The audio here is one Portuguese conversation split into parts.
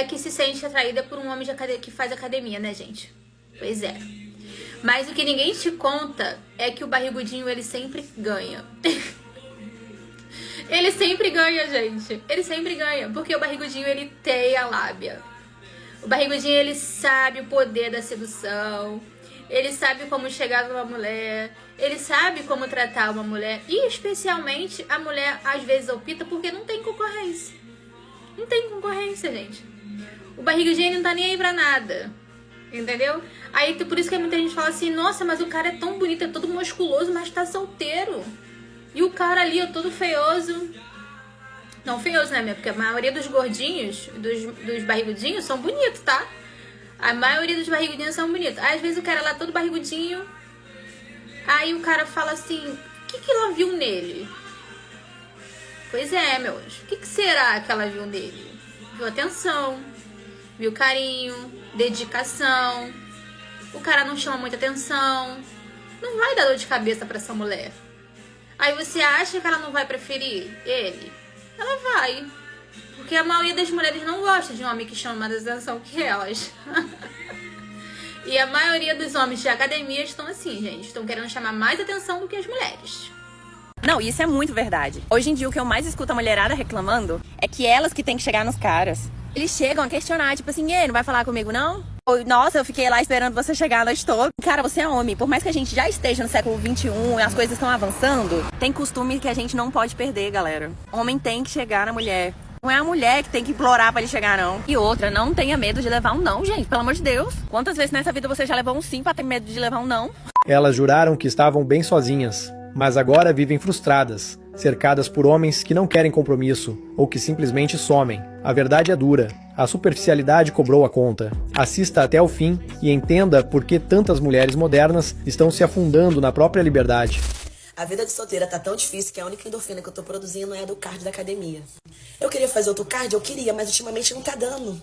mulher que se sente atraída por um homem que faz academia, né, gente? Pois é. Mas o que ninguém te conta é que o barrigudinho, ele sempre ganha. Ele sempre ganha, gente. Ele sempre ganha. Porque o barrigudinho, ele tem a lábia. O barrigudinho, ele sabe o poder da sedução. Ele sabe como chegar numa mulher. Ele sabe como tratar uma mulher. E, especialmente, a mulher, às vezes, opta porque não tem concorrência. Não tem concorrência, gente. O barrigudinho, ele não tá nem aí pra nada. Entendeu? Aí, por isso que muita gente fala assim, nossa, mas o cara é tão bonito, é todo musculoso, mas tá solteiro. E o cara ali, ó, todo feioso. Não feioso, né, minha? Porque a maioria dos gordinhos, dos barrigudinhos, são bonitos, tá? A maioria dos barrigudinhos são bonitos. Às vezes o cara lá todo barrigudinho, aí o cara fala assim, o que ela viu nele? Pois é, meus. O que será que ela viu nele? Viu atenção, viu carinho, dedicação. O cara não chama muita atenção. Não vai dar dor de cabeça pra essa mulher. Aí você acha que ela não vai preferir ele? Ela vai. Porque a maioria das mulheres não gosta de um homem que chama mais atenção que elas. E a maioria dos homens de academia estão assim, gente. Estão querendo chamar mais atenção do que as mulheres. Não, isso é muito verdade. Hoje em dia o que eu mais escuto a mulherada reclamando é que elas que têm que chegar nos caras. Eles chegam a questionar, tipo assim, não vai falar comigo não? Ou, nossa, eu fiquei lá esperando você chegar a noite toda. Cara, você é homem. Por mais que a gente já esteja no século XXI e as coisas estão avançando, tem costume que a gente não pode perder, galera. Homem tem que chegar na mulher. Não é a mulher que tem que implorar pra ele chegar, não. E outra, não tenha medo de levar um não, gente. Pelo amor de Deus. Quantas vezes nessa vida você já levou um sim pra ter medo de levar um não? Elas juraram que estavam bem sozinhas, mas agora vivem frustradas, cercadas por homens que não querem compromisso ou que simplesmente somem. A verdade é dura. A superficialidade cobrou a conta. Assista até o fim e entenda por que tantas mulheres modernas estão se afundando na própria liberdade. A vida de solteira tá tão difícil que a única endorfina que eu tô produzindo é a do cardio da academia. Eu queria fazer outro cardio? Eu queria, mas ultimamente não tá dando.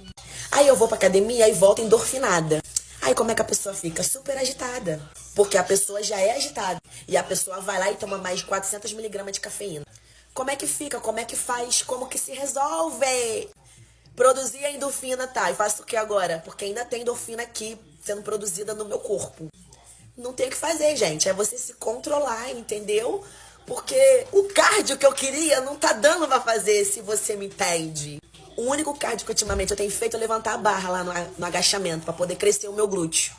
Aí eu vou pra academia e volto endorfinada. Aí como é que a pessoa fica? Super agitada. Porque a pessoa já é agitada. E a pessoa vai lá e toma mais de 400 miligramas de cafeína. Como é que fica? Como é que faz? Como que se resolve? Produzir a endorfina, tá. E faço o que agora? Porque ainda tem endorfina aqui sendo produzida no meu corpo. Não tem o que fazer, gente. É você se controlar, entendeu? Porque o cardio que eu queria não tá dando pra fazer, se você me entende. O único cardio que ultimamente eu tenho feito é levantar a barra lá no agachamento, pra poder crescer o meu glúteo.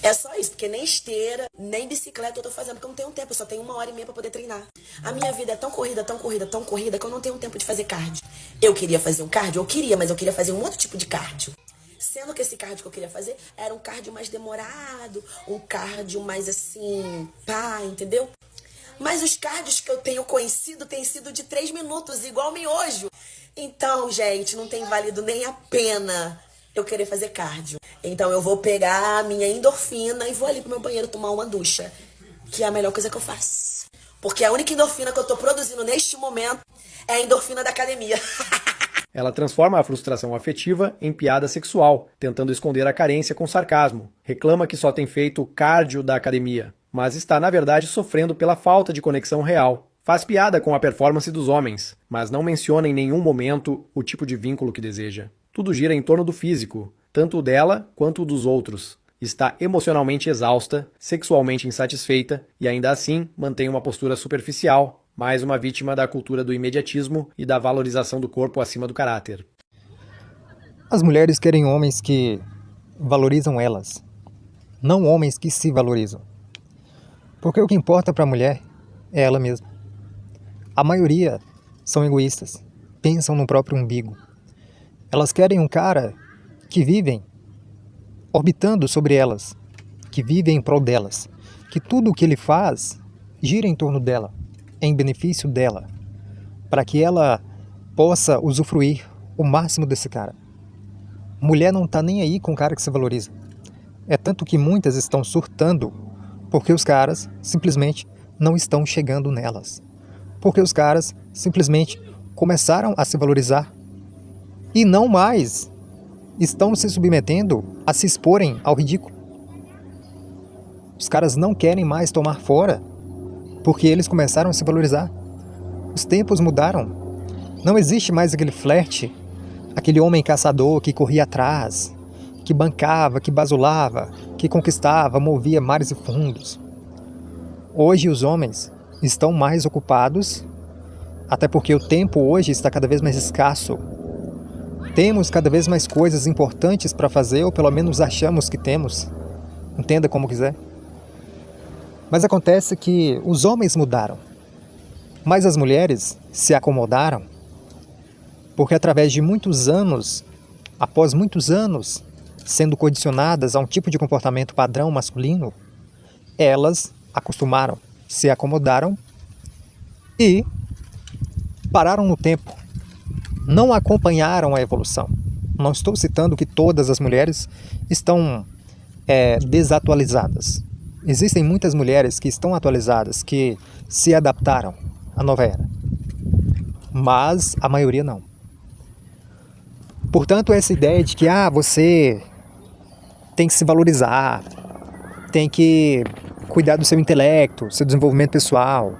É só isso, porque nem esteira, nem bicicleta eu tô fazendo, porque eu não tenho tempo, eu só tenho 1h30 pra poder treinar. A minha vida é tão corrida, tão corrida, tão corrida, que eu não tenho tempo de fazer cardio. Eu queria fazer um cardio? Eu queria, mas eu queria fazer um outro tipo de cardio. Sendo que esse cardio que eu queria fazer era um cardio mais demorado, um cardio mais assim, pá, entendeu? Mas os cardios que eu tenho conhecido têm sido de 3 minutos, igual miojo. Então, gente, não tem valido nem a pena eu querer fazer cardio. Então eu vou pegar a minha endorfina e vou ali pro meu banheiro tomar uma ducha, que é a melhor coisa que eu faço. Porque a única endorfina que eu tô produzindo neste momento é a endorfina da academia. Ela transforma a frustração afetiva em piada sexual, tentando esconder a carência com sarcasmo. Reclama que só tem feito o cardio da academia, mas está, na verdade, sofrendo pela falta de conexão real. Faz piada com a performance dos homens, mas não menciona em nenhum momento o tipo de vínculo que deseja. Tudo gira em torno do físico, tanto o dela quanto o dos outros. Está emocionalmente exausta, sexualmente insatisfeita e ainda assim mantém uma postura superficial, mais uma vítima da cultura do imediatismo e da valorização do corpo acima do caráter. As mulheres querem homens que valorizam elas, não homens que se valorizam. Porque o que importa para a mulher é ela mesma. A maioria são egoístas, pensam no próprio umbigo. Elas querem um cara que vivem orbitando sobre elas, que vive em prol delas, que tudo o que ele faz gira em torno dela, em benefício dela, para que ela possa usufruir o máximo desse cara. Mulher não está nem aí com o cara que se valoriza. É tanto que muitas estão surtando porque os caras simplesmente não estão chegando nelas. Porque os caras simplesmente começaram a se valorizar e não mais estão se submetendo a se exporem ao ridículo. Os caras não querem mais tomar fora porque eles começaram a se valorizar. Os tempos mudaram. Não existe mais aquele flerte, aquele homem caçador que corria atrás, que bancava, que basulava, que conquistava, movia mares e fundos. Hoje os homens estão mais ocupados, até porque o tempo hoje está cada vez mais escasso. Temos cada vez mais coisas importantes para fazer, ou pelo menos achamos que temos. Entenda como quiser. Mas acontece que os homens mudaram, mas as mulheres se acomodaram, porque através de muitos anos, após muitos anos, sendo condicionadas a um tipo de comportamento padrão masculino, elas acostumaram, se acomodaram e pararam no tempo. Não acompanharam a evolução. Não estou citando que todas as mulheres estão desatualizadas. Existem muitas mulheres que estão atualizadas, que se adaptaram à nova era. Mas a maioria não. Portanto, essa ideia de que você tem que se valorizar, tem que cuidar do seu intelecto, seu desenvolvimento pessoal,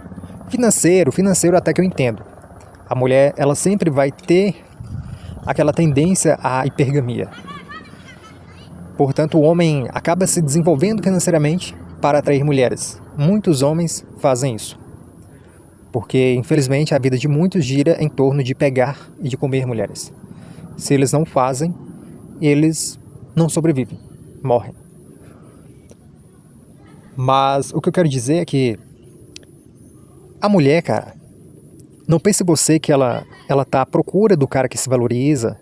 financeiro até que eu entendo. A mulher, ela sempre vai ter aquela tendência à hipergamia. Portanto, o homem acaba se desenvolvendo financeiramente para atrair mulheres. Muitos homens fazem isso. Porque, infelizmente, a vida de muitos gira em torno de pegar e de comer mulheres. Se eles não fazem, eles não sobrevivem, morrem. Mas o que eu quero dizer é que a mulher, cara, não pense você que ela tá à procura do cara que se valoriza,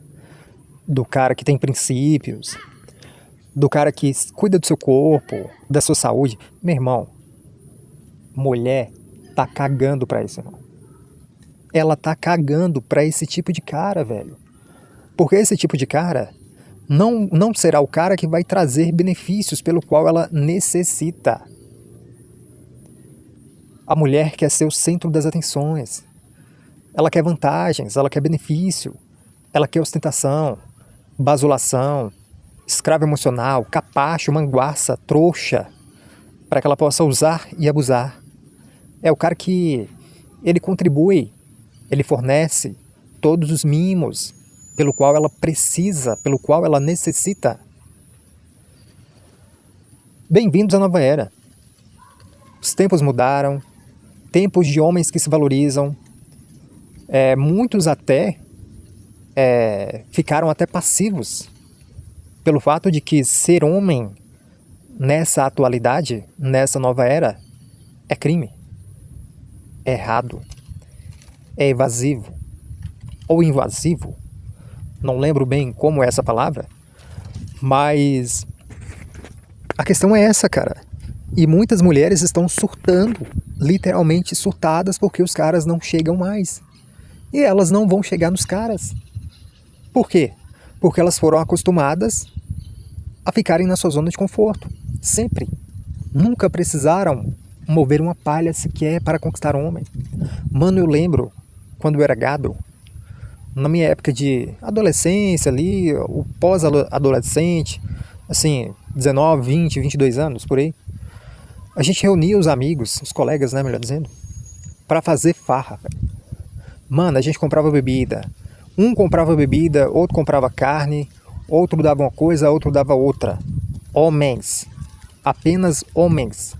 do cara que tem princípios, do cara que cuida do seu corpo, da sua saúde. Meu irmão, mulher tá cagando pra isso, irmão. Ela tá cagando pra esse tipo de cara, velho. Porque esse tipo de cara não será o cara que vai trazer benefícios pelo qual ela necessita. A mulher quer ser o centro das atenções. Ela quer vantagens, ela quer benefício. Ela quer ostentação, basulação, escravo emocional, capacho, manguaça, trouxa, para que ela possa usar e abusar. É o cara que ele contribui, ele fornece todos os mimos pelo qual ela precisa, pelo qual ela necessita. Bem-vindos à nova era. Os tempos mudaram, tempos de homens que se valorizam. Muitos até ficaram até passivos pelo fato de que ser homem nessa atualidade, nessa nova era, é crime, é errado, é evasivo ou invasivo. Não lembro bem como é essa palavra, mas a questão é essa, cara. E muitas mulheres estão surtando, literalmente surtadas, porque os caras não chegam mais. E elas não vão chegar nos caras. Por quê? Porque elas foram acostumadas a ficarem na sua zona de conforto. Sempre. Nunca precisaram mover uma palha sequer para conquistar um homem. Mano, eu lembro, quando eu era gado, na minha época de adolescência ali, o pós-adolescente, assim, 19, 20, 22 anos, por aí, a gente reunia os amigos, os colegas, né, melhor dizendo, para fazer farra. Mano, a gente comprava bebida. Um comprava bebida, outro comprava carne, outro dava uma coisa, outro dava outra. Homens, apenas homens,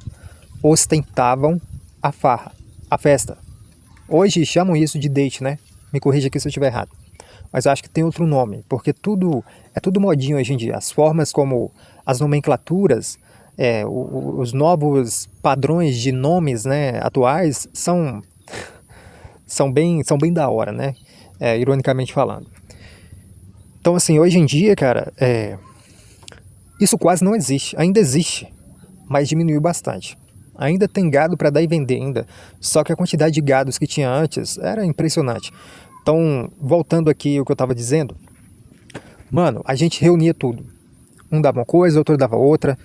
ostentavam a farra, a festa. Hoje chamam isso de date, né? Me corrija aqui se eu estiver errado. Mas eu acho que tem outro nome, porque é tudo modinho hoje em dia. As formas como as nomenclaturas, os novos padrões de nomes, né, atuais são bem da hora, né? Ironicamente falando. Então, assim, hoje em dia, cara, isso quase não existe. Ainda existe, mas diminuiu bastante. Ainda tem gado para dar e vender ainda. Só que a quantidade de gados que tinha antes era impressionante. Então, voltando aqui ao que eu estava dizendo, mano, a gente reunia tudo. Um dava uma coisa, outro dava outra.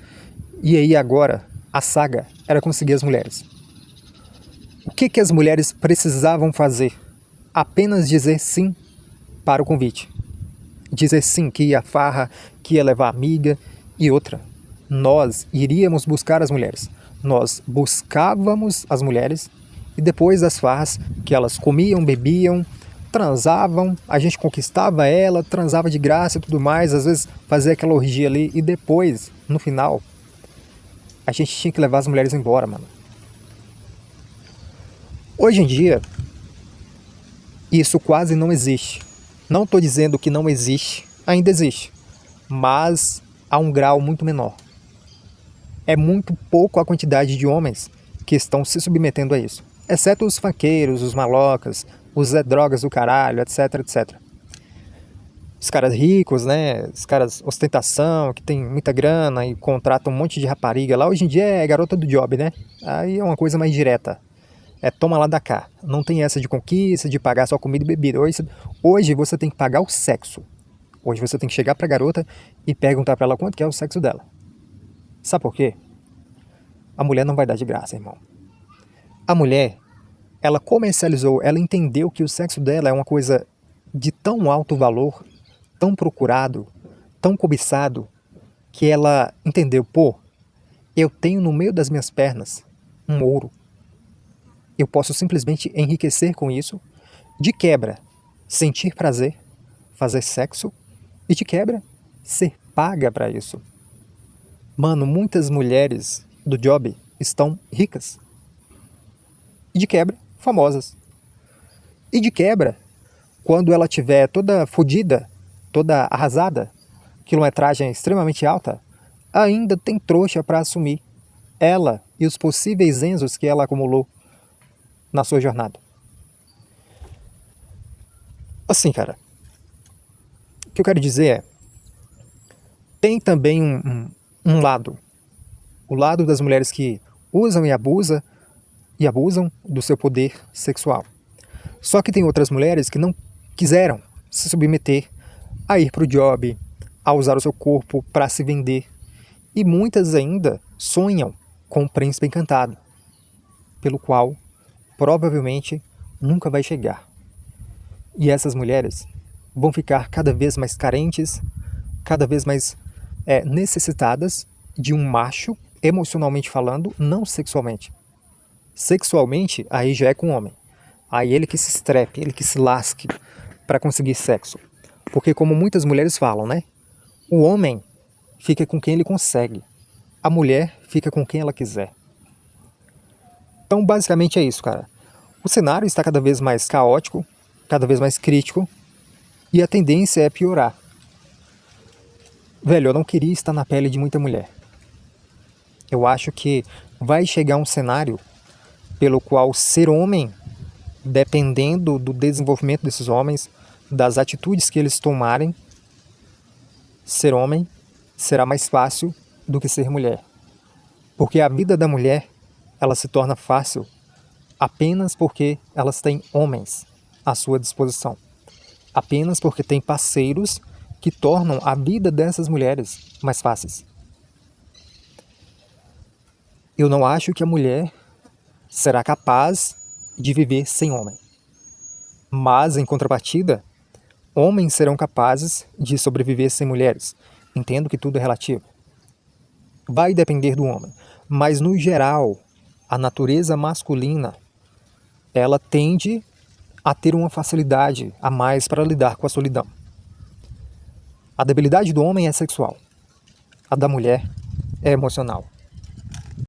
E aí agora, a saga era conseguir as mulheres. O que as mulheres precisavam fazer? Apenas dizer sim para o convite. Dizer sim que ia farra, que ia levar amiga e outra. Nós iríamos buscar as mulheres. Nós buscávamos as mulheres e depois das farras que elas comiam, bebiam, transavam, a gente conquistava ela, transava de graça e tudo mais, às vezes fazia aquela orgia ali e depois, no final, a gente tinha que levar as mulheres embora, mano. Hoje em dia, isso quase não existe. Não estou dizendo que não existe, ainda existe, mas a um grau muito menor. É muito pouco a quantidade de homens que estão se submetendo a isso, exceto os funkeiros, os malocas, os Zé Drogas do caralho, etc, etc. Os caras ricos, né? Os caras ostentação, que tem muita grana e contratam um monte de rapariga lá. Hoje em dia é garota do job, né? Aí é uma coisa mais direta. É toma lá da cá. Não tem essa de conquista, de pagar só comida e bebida. Hoje você tem que pagar o sexo. Hoje você tem que chegar pra garota e perguntar pra ela quanto que é o sexo dela. Sabe por quê? A mulher não vai dar de graça, irmão. A mulher, ela comercializou, ela entendeu que o sexo dela é uma coisa de tão alto valor, tão procurado, tão cobiçado, que ela entendeu, pô, eu tenho no meio das minhas pernas um ouro. Eu posso simplesmente enriquecer com isso, de quebra, sentir prazer, fazer sexo, e de quebra, ser paga para isso. Mano, muitas mulheres do job estão ricas. E de quebra, famosas. E de quebra, quando ela tiver toda fodida, toda arrasada, quilometragem extremamente alta, ainda tem trouxa para assumir ela e os possíveis enzos que ela acumulou na sua jornada. Assim, cara, o que eu quero dizer é, tem também um lado, o lado das mulheres que usam e abusam do seu poder sexual. Só que tem outras mulheres que não quiseram se submeter a ir para o job, a usar o seu corpo para se vender. E muitas ainda sonham com o príncipe encantado, pelo qual provavelmente nunca vai chegar. E essas mulheres vão ficar cada vez mais carentes, cada vez mais necessitadas de um macho, emocionalmente falando, não sexualmente. Sexualmente, aí já é com o homem. Aí ele que se estrepe, ele que se lasque para conseguir sexo. Porque como muitas mulheres falam, né? O homem fica com quem ele consegue. A mulher fica com quem ela quiser. Então, basicamente é isso, cara. O cenário está cada vez mais caótico, cada vez mais crítico, e a tendência é piorar. Velho, eu não queria estar na pele de muita mulher. Eu acho que vai chegar um cenário pelo qual ser homem, dependendo do desenvolvimento desses homens, das atitudes que eles tomarem, ser homem será mais fácil do que ser mulher. Porque a vida da mulher, ela se torna fácil apenas porque elas têm homens à sua disposição. Apenas porque tem parceiros que tornam a vida dessas mulheres mais fáceis. Eu não acho que a mulher será capaz de viver sem homem. Mas, em contrapartida, homens serão capazes de sobreviver sem mulheres. Entendo que tudo é relativo. Vai depender do homem. Mas, no geral, a natureza masculina, ela tende a ter uma facilidade a mais para lidar com a solidão. A debilidade do homem é sexual. A da mulher é emocional.